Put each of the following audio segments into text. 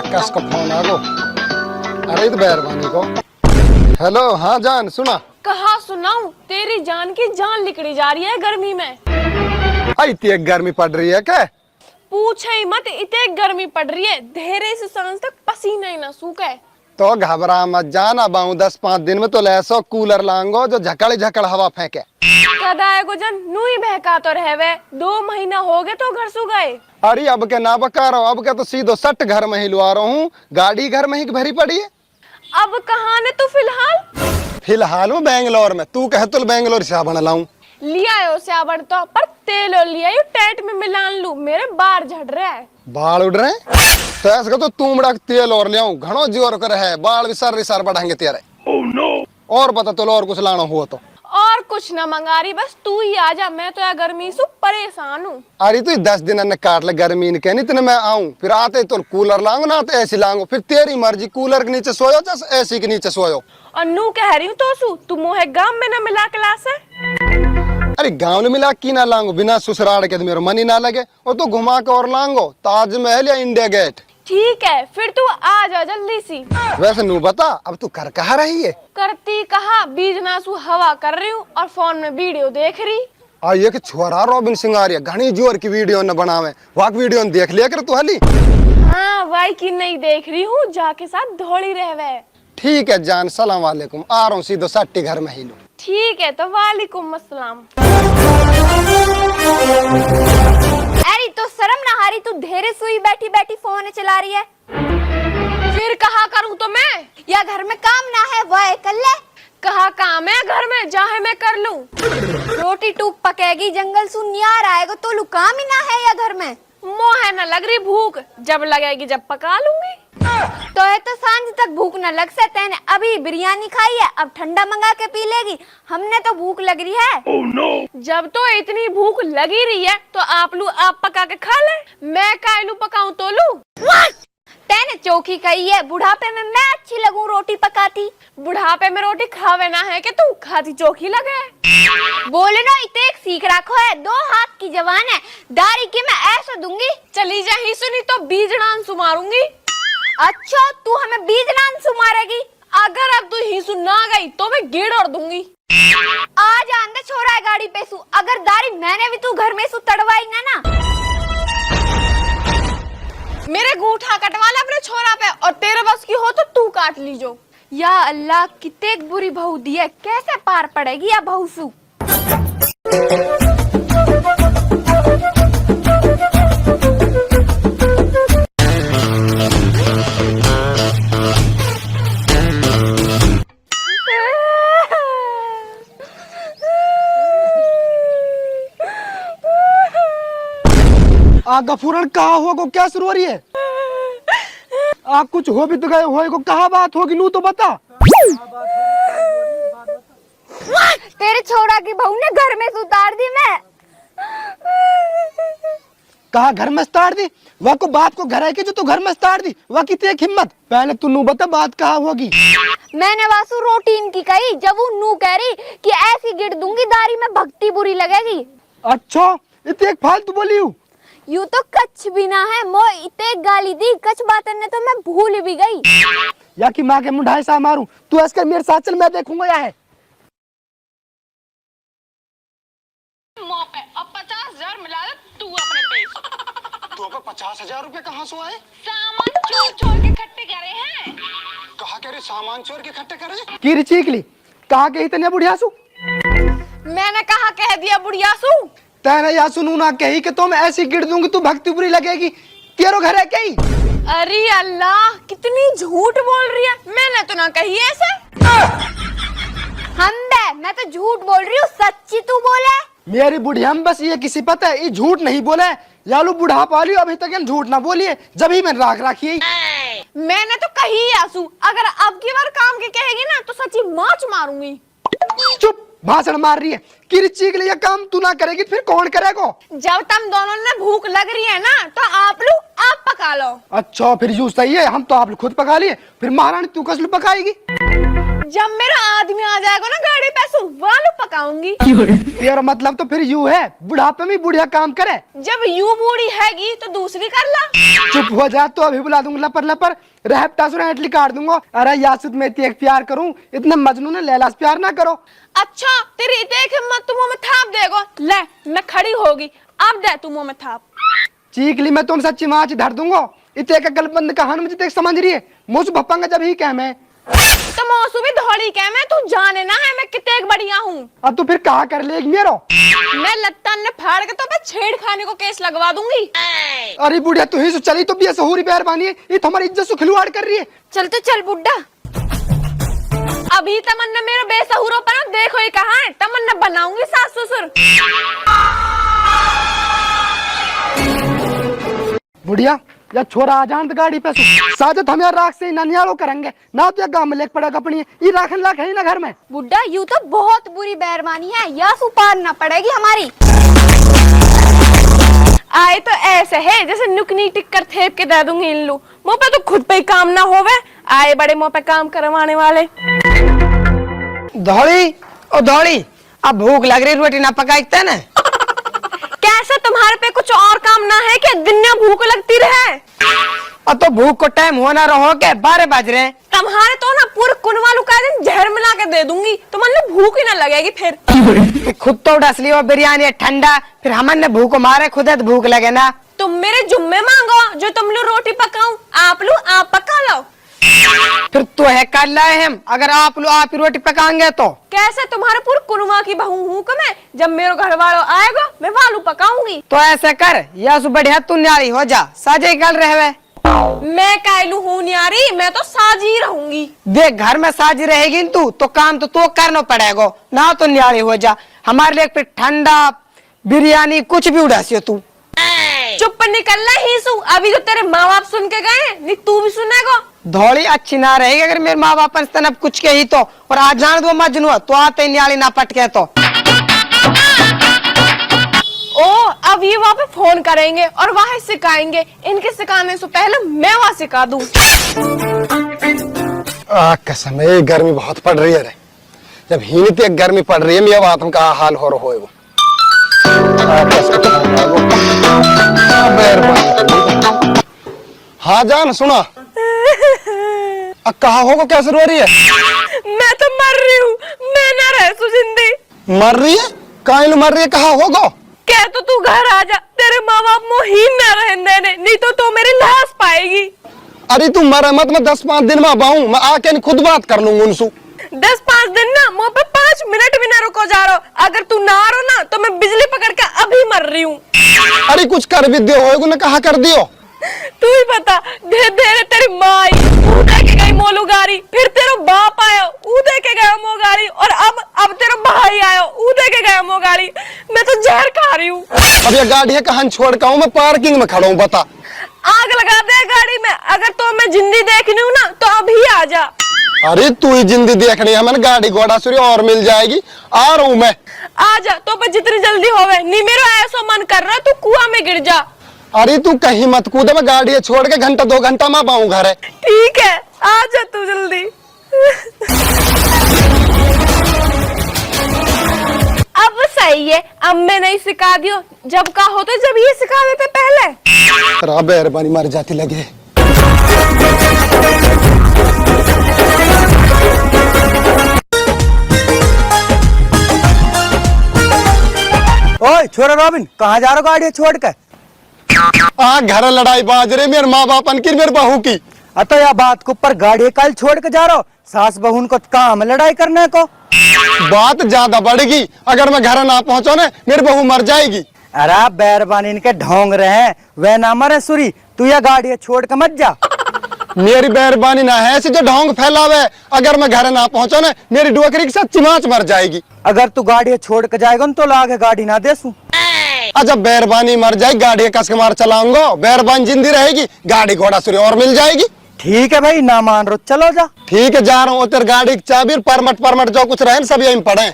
कस का फोन आ गो। अरे तो मेहरबानी को। हेलो, हाँ जान सुना। कहा सुनाऊं, तेरी जान की जान निकली जा रही है गर्मी में। इतनी गर्मी पड़ रही है क्या? पूछे ही मत, इतनी गर्मी पड़ रही है, धेरे से सांस तक पसीना ही ना सूखे। तो घबरा मत जान, अब आऊं 10-5 दिन में तो लैसो कूलर लाऊंगो जो झकड़ झकड़ हवा फेंके। कदाए को जन नूई बहका तो रहवे, 2 महीना हो गए तो घर सु गए। अरे अब के ना बका रहा हूँ, अब के तो सीधो सट घर में ही लुआ रहा हूँ। गाड़ी घर में ही भरी पड़ी है। अब कहाँ ने तू फिलहाल? फिलहाल में बैंगलोर में। तू कह तो बैंगलोर से बना लाऊं। लिया है उसे आवड़ तो, पर तेल और लिया यू टेंट में मिलान लू, मेरे बाल झड़ रहे हैं। बाल उड़ रहे हैं तो ऐसा तो तू बड़ा तेल और ले आऊं, घणो जोर कर है, बाल भी सर बढ़ाएंगे तेरे। Oh no. और बता तो और कुछ लाना हुआ तो। और कुछ न मंगा रही, बस तू ही आ जा, मैं तो यार गर्मी से परेशान हूँ। अरे तू 10 दिन ने काट ले गर्मी ने कहनी तेने मैं आऊं, फिर आते तो कूलर लाऊंगा ना तो एसी लाऊंगा, फिर तेरी मर्जी, कूलर के नीचे सोयो चाहे एसी के नीचे सोयो। और नू कह रही हूँ तो सू, तू मोहे गांव में न मिला क्लास है। अरे गाँव में मिला की ना लाऊंगो, बिना ससुराल के तो मेरा मन ही ना लगे। और तू घुमा के और लाऊंगो ताजमहल या इंडिया गेट। ठीक है, फिर तू आ जा जल्दी सी। वैसे नू बता, अब तू कर कहाँ रही है? करती कहा, बीज नासू हवा कर रही हूँ और फोन में वीडियो देख रही। और ये कि छोरा रॉबिन सिंगारिया घनी जोर की वीडियो न बनावे, वाक वीडियो देख लिया कर तू हली। हाँ वाई की नहीं देख रही हूँ, जाके साथ धोड़ी रहवे। ठीक है जान, सलाम वालेकुम, आ रहा हूँ सीधो सट्टी घर में ही लू। ठीक है तो वालेकुम अस्सलाम। अरे तो शर्म ना हारी, तू धेरे सुई बैठी बैठी फोन चला रही है। फिर कहा करूँ तो मैं? या घर में काम ना है वह कर ले। कहा काम है घर में, चाहे मैं कर लूं। रोटी टूक पकेगी, जंगल सुन नियार आएगा तो लू काम ही ना है या घर में। मोह न लग रही भूख, जब लगेगी जब पका लूंगी। तो है तो सांझ तक भूख न लग से, तेने अभी बिरयानी खाई है, अब ठंडा मंगा के पी लेगी। हमने तो भूख लग रही है। oh, no. जब तो इतनी भूख लगी रही है तो आप पका के खा ले, मैं कायलू पकाऊं तो लू। तेने चौकी कही है, बुढ़ापे में मैं अच्छी लगूं रोटी पकाती। बुढ़ापे में रोटी खावे ना है कि तू खाती चौकी लगे। बोले ना इतने एक सीख रखो है, 2 हाथ की जवान है, दारी की मैं ऐसा दूंगी। चली जा ही सुनी तो बीजड़ान सुमारूंगी। अच्छा तू हमें बीजड़ान सुमारेगी? अगर अब तू ही सुन ना गई तो मैं गेड़ और दूंगी। आज आंदे छोरा है गाड़ी पे सु, अगर दारी मैंने भी तू घर में सु तड़वाई ना। मेरे गूठा कटवा ले अपने छोरा पे, और तेरे बस की हो तो तू काट लीजो। या अल्लाह, कितने बुरी बहू दी है, कैसे पार पड़ेगी या बहू सु। गफूरन कहा हुआ को क्या शुरू हो रही है? आप कुछ हो भी तो गए हो को कहा बात होगी नू तो बता। तेरे छोरा की बहू ने घर में उतार दी। मैं कहा घर में उतार दी? वह को बात को घर है कि जो तू घर में उतार दी, वह कितनी हिम्मत। पहले तू नू बता बात कहा होगी। मैंने वासु रोटी इनकी कही, जब वो नू कह रही कि ऐसी गिर दूंगी दारी में भक्ति बुरी लगेगी। अच्छा इतनी एक फालतू बोली हूँ। यू तो कच्छ भी ना है, मो इतने गाली दी कच्छ बातन ने तो मैं भूल भी गई। या कि माँ के मुंडाई सा मारूं, तू ऐसे मेरे साथ चल, मैं देखूंगा या है। मौके अब 50,000 मिला दे तू अपने पैसे। तो 50,000 रुपए कहाँ से आए? सामान चोर चोर के इकट्ठे करे हैं। कहा कह रहे सामान चोर के इकट्ठे करे? की चीखली कहा के इतने बुढ़ियासु? मैंने कहा कह दिया बुढ़ियासु। तेरे या सुनू ना कही कि तुम ऐसी गिर दूंगी तू भक्ति बुरी लगेगी। तेरो घर है कहीं? अरे अल्लाह, कितनी झूठ बोल रही है, मैंने तो ना कही ऐसे। मैं तो झूठ बोल रही हूँ, सच्ची तू बोले। मेरी बुढ़िया में बस ये किसी पता है, ये झूठ नहीं बोले। यालू बुढ़ा पाली अभी तक झूठ ना बोलिए, जब ही मैंने राख रखी है। मैंने तो कही आसू, अगर अब की बार काम के कहेगी ना तो सच्ची माच मारूंगी। चुप, भाषण मार रही है। किरची के लिए काम तू ना करेगी फिर कौन करेगा? जब तुम दोनों ने भूख लग रही है ना तो आप लोग आप पका लो। अच्छा फिर यूं सही है, हम तो आप लोग खुद पका लिए, फिर महारानी तू कसलू पकाएगी? जब मेरा आदमी आ जाएगा ना गाड़ी पे आलू पकाऊंगी। तेरा मतलब तो फिर यूं है, बुढ़ापे में बुढ़िया काम करे। जब यूं बूढ़ी हैगी तो दूसरी कर ला। चुप हो जा, तो अभी बुला दूंगा लपर लपर, रहता सुना एटली काट दूंगा। अरे यासुद में एक प्यार करूं, इतने मजनू ने लैला से प्यार ना करो। अच्छा तेरी देख हिम्मत तू मुंह में थाप देगो। ले मैं खड़ी होगी, अब दे तू मुंह में थाप। चीख ली मैं तुम सच्ची माच धर दूंगा। इतने का गलबंद कहान मुझे देख समझ रही है, मुझ भप्पांगा जब ही कह मैं तो मौसू भी धोड़ी कह मैं, तू जाने ना है मैं कितने बढ़िया हूँ। अब तू फिर कहा कर ले मेरो। मैं लत्ता ने फाड़ के तो मैं छेड़खानी को केस लगवा दूंगी। अरे बुढ़िया तू ही सो चली तो भी ऐसे हो रही मेहरबानी है, ये तुम्हारी इज्जत से खिलवाड़ कर रही है। चल तो चल बुड्ढा। अभी तमन्ना मेरे बेसहुरो पर देखो ये कहाँ है, तमन्ना बनाऊंगी सास ससुर। बुढ़िया या छोरा आ जान तो गाड़ी पे साजत हम यार राख से ननियालो करेंगे ना, तो गांव में लेक पड़ेगा अपनी ये राखन लाख है ना घर में। बुड्ढा यूं तो बहुत बुरी बेरवानी है, या सुपार ना पड़ेगी हमारी। आए तो ऐसे है जैसे नुकनी टिक्कर थेप के दे दूंगी इन लो। मुँह पे तो खुद पे ही काम ना होवे, आए बड़े मुँह पे काम करवाने वाले। धौड़ी ओ धौड़ी, अब भूख लग रही, रोटी ना पकाई ना। कैसे तुम्हारे पे कुछ और काम ना है कि दिन में भूख लगती रहे? अब तो भूख को टाइम होना रहो के 12 बज रहे। तुम्हारे तो ना पूरे कुनवालू का दिन जहर मिला के दे दूंगी, तो मतलब भूख ही ना लगेगी फिर। तू खुद तो डसली हो बिरयानी ठंडा, फिर हमन ने भूख मारे खुद तो भूख लगे ना। तुम मेरे जुम्मे मांगो जो तुम लो रोटी पकाऊं, आप पका लो। फिर तो है कर लाए हम, अगर आप ही रोटी पकाएंगे तो। कैसे तुम्हारे पूरे कुनवा की बहू हूँ कि मैं, जब मेरे घर वालों आएगा मैं वालू पकाऊंगी। तो ऐसे कर या बढ़िया तू न्यारी हो जा, साजे कल रहे। मैं कायलू हूँ न्यारी, मैं तो साजी रहूंगी। देख घर में साजी रहेगी तू तो काम तो करना पड़ेगा ना, तो न्यारी हो जा। हमारे लिए फिर ठंडा बिरयानी कुछ भी उड़ासी हो तू। चुप निकल ही सू, अभी तो तेरे माँ बाप सुन के गए, नहीं तू भी सुनेगा। धौड़ी अच्छी ना रहेगी अगर मेरे माँ बाप अब कुछ के ही तो, और आज जान दो मजनू तो आते न्याली ना पटके तो। ओ अब ये वहाँ पे फोन करेंगे और वहाँ सिखाएंगे, इनके सिखाने से पहले मैं वहाँ सिखा दूं। कसम है गर्मी बहुत पड़ रही है रे। जब ही नहीं गर्मी पड़ रही है मेरा बात का हाल हो रहा है। हाँ जान सुना, कहा होगा कैसे रो रही है? मैं तो मर रही हूँ, मैं ना रह जिंदगी। मर रही है? काहे मर रही है? कहा होगा? क्या तो तू घर आ जा, तेरे माँ बाप मोहीन ना रहने देने, नहीं तो मेरी लाश पाएगी। अरे तू मर मत, मैं 10-5 दिन में आऊँ, मैं आके खुद बात कर लूंगा उनसे। 10-5 दिन ना, मुँह पे 5 मिनट भी ना रुको जा रहा। अगर तू ना रो ना तो मैं बिजली पकड़ के अभी मर रही हूँ। अरे कुछ कर भी दियो ना, कहा कर दियो। तू ही बता, धीरे धीरे तेरी माँ आई, ऊ दे के गई मोलू गाड़ी, फिर तेरा बाप आया, ऊ दे के गया मो गाड़ी, और अब तेरा भाई आया, ऊ दे के गया मो गाड़ी। मैं तो जहर खा रही हूँ। अब ये गाड़ी है कहाँ छोड़ का हूँ, मैं पार्किंग में खड़ा हूँ, बता। आग लगा दे गाड़ी में, अगर तो मैं जिंदी देखनी हूँ ना तो अभी आ जा। अरे तू ही जिंदगी देखनी है, मैंने गाड़ी घोड़ा सूरी और मिल जाएगी, आ रहा हूँ मैं। आ जा तो मैं जितनी जल्दी होवे, नहीं मेरा ऐसा मन कर रहा तू कुआं में गिर जा। अरे तू कहीं मत कूद, मैं गाड़ी छोड़ के 1-2 घंटा में पाऊँ घर है। ठीक है आ जा तू जल्दी। अब सही है, अब मैं नहीं सिखा दियो, जब का हो तो जब ये सिखा देते पहले। मेहरबानी मर जाती लगे। ओए छोरा रॉबिन, कहाँ जा रहा गाड़ी छोड़ के? घर लड़ाई बाज रहे मेरे माँ बाप की, मेरे बहू की। अतो या बात को ऊपर गाड़ी कल छोड़ के जा रहा हो, सास बहू को काम लड़ाई करने को। बात ज्यादा बढ़ेगी, अगर मैं घर ना पहुँचा ना मेरी बहू मर जाएगी। अरे बैरबानी इनके ढोंग रहे हैं, वे ना मरे सुरी, तू या गाड़ी छोड़ के मत जा। मेरी मेहरबानी ना है ऐसे जो ढोंग फैलावे, अगर मैं घर ना पहुँचा ना मेरी डोकरी के साथ चिमाच मर जाएगी। अगर तू गाड़ी छोड़ के जाएगा तो लागे गाड़ी ना देसू। जब बैरबानी मर जाएगी गाड़ी कस के मार चलाऊंगा, बैरबानी जिंदी रहेगी, गाड़ी घोड़ा सूरी और मिल जाएगी। ठीक है भाई, ना मान रो, चलो जा। ठीक है जा रहा हूँ, तेरे गाड़ी की चाबी परमट जो कुछ रहे सब यहीं पड़े।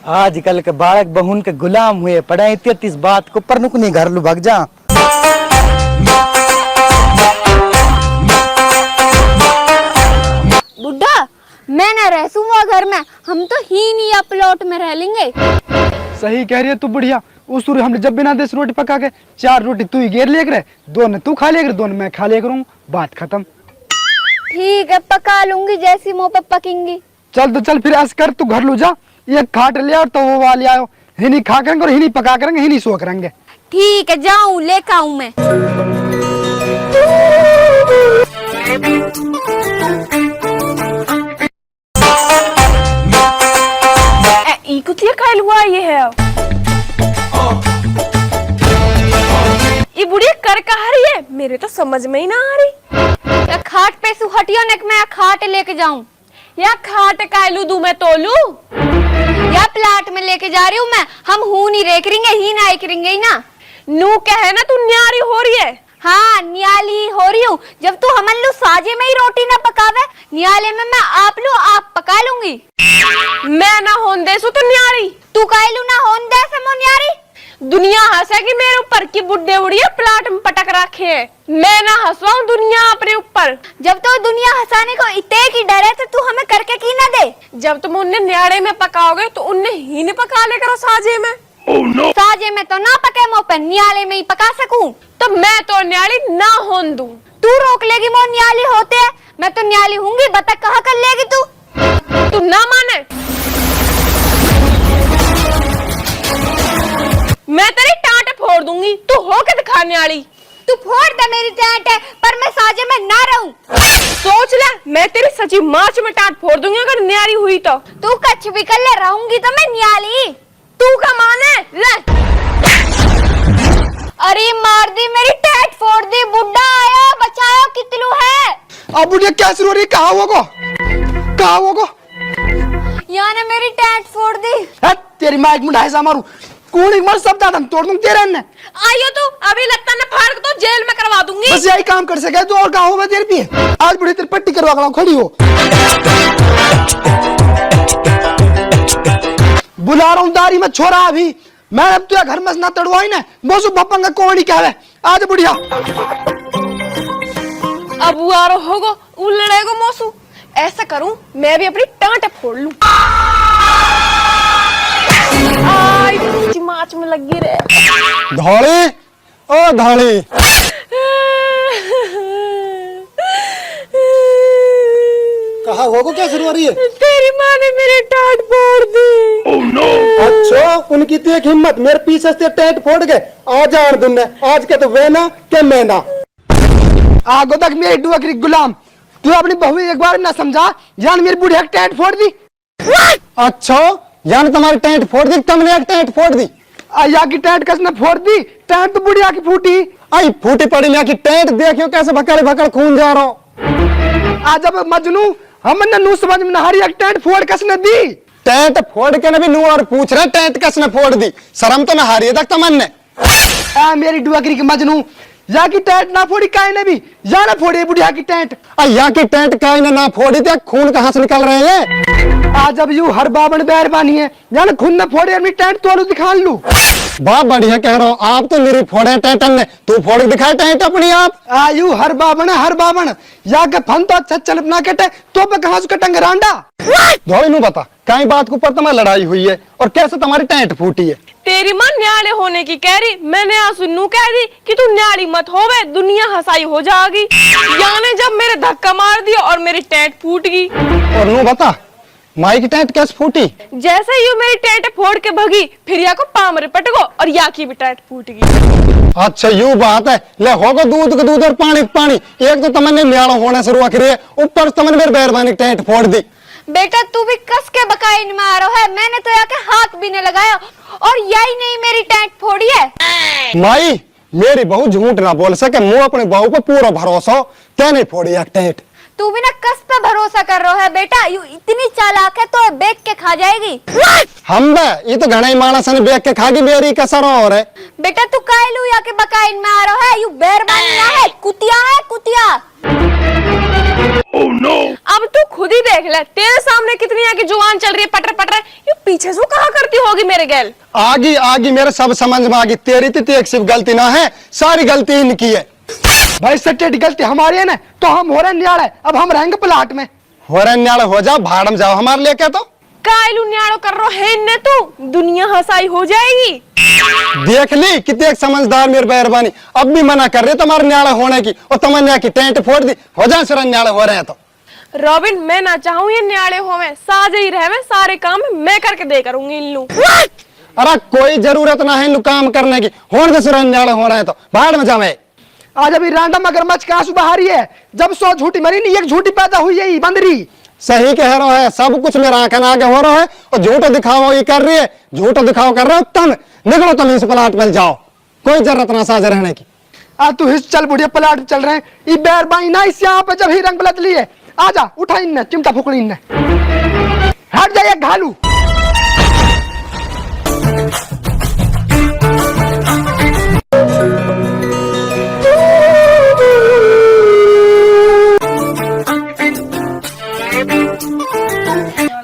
आजकल के बालक बहुन के गुलाम हुए पड़े, इस बात को पर नुकनी घर लू भग जा। बुड्ढा मैंने रहसूंगा घर में, हम तो ही नहीं या प्लॉट में रह लेंगे। सही कह रही है तू बुढ़िया। उस सूर्य हमने जब बिना देश रोटी पका के 4 रोटी तू ही घेर ले करे, 2 ने तू खा ले करे, 2 ने मैं खा ले करूँ, बात खत्म। ठीक है, पका लूंगी जैसी मुंह पे पकेंगी। चल तो चल फिर ऐसा कर, तू घर लू जा, ये खाट ले और तो वो वाले आयो, ही नहीं खा करेंगे और ही नहीं पका करेंगे, ही नहीं सो करेंगे। ठीक है, जाऊं लेकर आऊं मैं। कुतिया खायल हुआ ये है। ये बुढ़िया कर कहा रही है, मेरे तो समझ में ही ना आ रही। या खाट पे सु हटियो ने मैं खाट लेके जाऊं, या खाट कायलू दू मैं तोलू, या प्लाट में लेके जा रही हूँ मैं। हम हूं नहीं रे करेंगे, ही ना करेंगे ही ना। नू कहे ना तू न्यारी हो रही है। हाँ, नियाली हो रही हूँ। जब तू हमन लू साजे में ही रोटी ना पकावे, नियाले में मैं आप लू आप पका लूंगी। मैं ना होन दे सु तो न्यारी, तू कायलू ना होन दे समो न्यारी। दुनिया हंसेगी मेरे ऊपर की बुड्ढे बुढ़िया प्लाट में पटक रखे है। मैं ना हंसवाऊं दुनिया अपने ऊपर। जब तो दुनिया हंसाने को इतने की डर है तो तू हमें करके की ना दे। जब तुम उन्हें न्यारे में पकाओगे तो उन्हें ही नहीं पका ले करो साजे में। साजे में तो ना पके मो पे, नियाले में ही पका सकूं। तो मैं तो न्याली ना होन दूं। तू रोक लेगी मो न्याली होते है, मैं तो न्याली हूंगी। बता कहाँ कर लेगी तू? तू ना माने मैं तेरी टांट फोड़ दूंगी। तू हो के दिखा न्याली। तू फोड़ दे मेरी टांट है, पर मैं साजे में ना रहूं। सोच ले, मैं तेरी सची मार्च में टांट फोड़ दूंगी अगर न्यारी हुई तो। तू कच्छ भी कर ले, रहूंगी तो मैं न्याली। तू का माने ले। अरे मार दी मेरी टांट फोड़ दी। बुड्ढा आया, बचाओ कितलू है। अब बुढ़िया क्या शुरू हो रही है? कहाँ होगो, कहाँ होगो? यहाँ ने मेरी टांट फोड़ दी। तेरी माइक में 250 मारू, कूड़ी मर सब दादा तोड़ दूं तेरे ने। आइयो तू, अभी लगता है फाड़ तो जेल में करवा दूंगी। बस यही काम कर सके तो, और कहाँ हो मैं तेरे भी। आज बुढ़ी तेरी पट्टी करवा कर खड़ी हो। बुला रहा हूँ दारी में छोरा अभी। मैं अब तुझे घर में ना तड़वाई ना, बोसु भपंगा कोणी क्या है। आज बुढ़िया अब वारो होगो उलड़ेगो मोसू। ऐसा करूं मैं भी अपनी टांट फोड़ लूं। आई माच में लगी रे। धौली ओ धौली, कहाँ होगो क्या शुरू हो रही है? तेरी माँ ने मेरी टांट फोड़ दी। oh, no. अच्छा, उनकी तो एक हिम्मत, मेरे पीछे से टेंट फोड़ गए। आज आर दुन्ने, आज के तो वे ना के मैं ना। आगो तक मेरी डुअकरी गुलाम, तू अपनी बहू एक बार ना समझा, जान मेरी बुढ़िया टेंट फोड़ दी। अच्छा, जान तुम्हारी टेंट फोड़ दी, तुमने एक टेंट फोड़ दी। या की टेंट किसने फोड़ दी? टेंट तो बुढ़िया की फूटी। आई फूटी पड़ी लिया की टेंट, देखियो कैसे भकड़ भकड़ खून जा रहा हो। आज अब मजनू हमने नू समझ में नहारी, एक टेंट फोड़ किसने दी? टेंट फोड़ के भी नू और पूछ रहे टेंट किसने फोड़ दी। शर्म तो नहारी है तक तमन्ने। मेरी डुअकरी की मजनू, या की टेंट ना फोड़ी काहे ने भी, या ना फोड़ी बुढ़िया की टेंट। या की टेंट काहे ने ना फोड़ी थी, खून कहाँ से निकल रहे हैं। आज अब यू हर बाबन मेहरबानी है, जान खुद न फोड़े अपनी टेंट तोड़ू दिखा लू। बहुत बढ़िया कह रहा हूँ, आप तो मेरी फोड़े टेंट ने, तू फोड़ दिखाए टेंट अपनी आप। आयु हर बाबन है, हर बाबन या के फन तो अच्छा चल ना कटे तो पे कहाँ से कटेंगे रांडा। धोई नू बता कहीं बात के ऊपर तुम्हारी लड़ाई हुई है और कैसे तुम्हारी टेंट फूटी है। तेरी माँ न्याले होने की कह रही, मैंने सुन्नू कह दी कि तू न्याली मत होवे, दुनिया हंसाई हो जाएगी। याने जब मेरे धक्का मार दिया और मेरी टेंट फूट गई। और नू बता माई की टेंट कैसे फूटी? जैसे ही मेरी टेंट फोड़ के भगी, फिर या को पामरे पटको और या की भी टेंट फूट गई। अच्छा यू बात है, ले होगो दूध का दूध और पानी का पानी। एक तो तुमने न्याणो होने से रुक रही है, ऊपर तुमने मेरे मेहरबानी टेंट फोड़ दी। बेटा तू भी कस के बकाई में आ रहा है, मैंने तो याके हाथ भी नहीं लगाया और यही नहीं मेरी टेंट फोड़ी है। माई मेरी बहू झूठ ना बोल सके, मुंह अपने बहू पर पूरा भरोसा हो, क्या नहीं फोड़ी एक टेंट। तू भी ना कस पे भरोसा कर रहा है बेटा, यू इतनी चालाक है तो बेच के खा जाएगी। हम बे ये तो घना ही मानस ने बेच के खागी, मेरी कसर और है। बेटा तू कायलू या के बकाई में आ रहा है, यू बेरबानी है, कुतिया है कुतिया। oh, no. अब तू खुद ही देख ले, तेरे सामने कितनी आगे जुबान चल रही है, पटर पटर। ये पीछे से कहाँ करती होगी मेरे गैल। आगी आगी मेरे सब समझ में आगी, तेरी तो एक सिर्फ गलती ना है, सारी गलती इनकी है। भाई सच्चे गलती हमारी है ना, तो हम हो रहे न्याड़े, अब हम रहेंगे प्लाट में। हो रहे न्याल हो जाओ, भाड़ में जाओ हमारे लेके। तो कायलू न्याड़ो कर रो है ने तू, दुनिया हंसाई हो जाएगी। देख ली कितने समझदार मेरी मेहरबानी, अब भी मना कर रहे तुम्हारे न्याल होने की, और तमन्या की टेंट फोड़ दी, हो जाए सुरन न्याल हो रहे हैं। तो रॉबिन मैं ना चाहूँ ये न्याड़े हो में, साजे ही रहे में, सारे काम मैं करके दे करूंगी इन लू। अरे कोई जरूरत ना है इन काम करने की, होने दे सुरन न्याल हो रहे हैं। तो भाड़ में जावे। आज अभी रांडा मगरमच्छ का आंसू बहा रही है, जब 100 झूठी मरी नहीं, एक झूठी पैदा हुई है बंदरी। सही कह रहा है, सब कुछ मेरा आंखन आगे हो रहा है, और झूठो दिखाओ ये कर रही है, झूठो दिखाओ कर रहे हो तुम। निकलो तुम इस प्लाट पर जाओ, कोई जरूरत ना साझा रहने की। आ तू हिस चल बुढ़िया, प्लाट पे चल रहे हैं। ये बैरबाई ना इस यहाँ पे जब ही रंग बदल लिए। आजा उठा इनने चिमटा फुकड़ी इनने, हट जाइए घालू।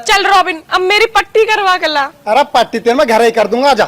चल रॉबिन अब मेरी पट्टी करवा के ला। अरे पट्टी तेरे मैं घर ही कर दूंगा, आजा।